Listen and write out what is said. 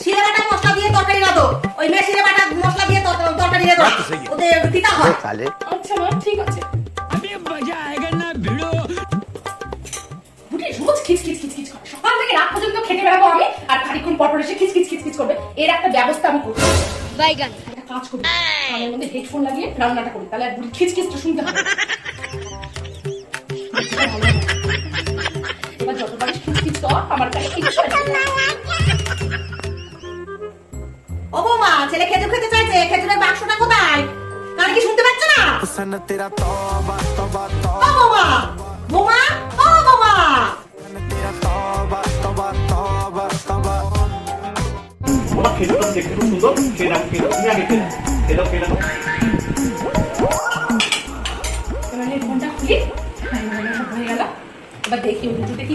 শিলে বাটা মশলা দিয়ে তরকারি রাঁধো, ওই মেশিনে বাটা মশলা দিয়ে তরকারি রাঁধো, ওতে তিতা হয়। আচ্ছা মা, ঠিক আছে। বুড়ি রোজ খিচখিচ করে, সকাল থেকে রাত পর্যন্ত খেতে বেড়াবো আমি, আর খানিকক্ষণ পর পর এসে খিচখিচ করবে। এর একটা ব্যবস্থা আমি করবো। একটা কাজ করি, কানের মধ্যে হেডফোন লাগিয়ে রান্নাটা করি, তাহলে আর বুড়ি খিচখিচটা শুনতে হবে। এবার যত পারিস খিচখিচ কর, আমার কাছে কিচ্ছু আসবে না। ও বৌমা, ছেলে খেজুর খেতে চাইছে, খেজুরের বাক্সটা কোথায়? কানে কি শুনতে পাচ্ছ না? ও বৌমা, বৌমা, ও বৌমা। তোমার খেজুরটা দেখতে খুব সুন্দর, খেয়ে নাও, খেয়ে নাও, তুমি আগে খেয়ে নাও, খেয়ে নাও, খেয়ে নাও। এবার হেডফোনটা খুলি, সব হয়ে গেল। এবার দেখি ও দুটোতে কি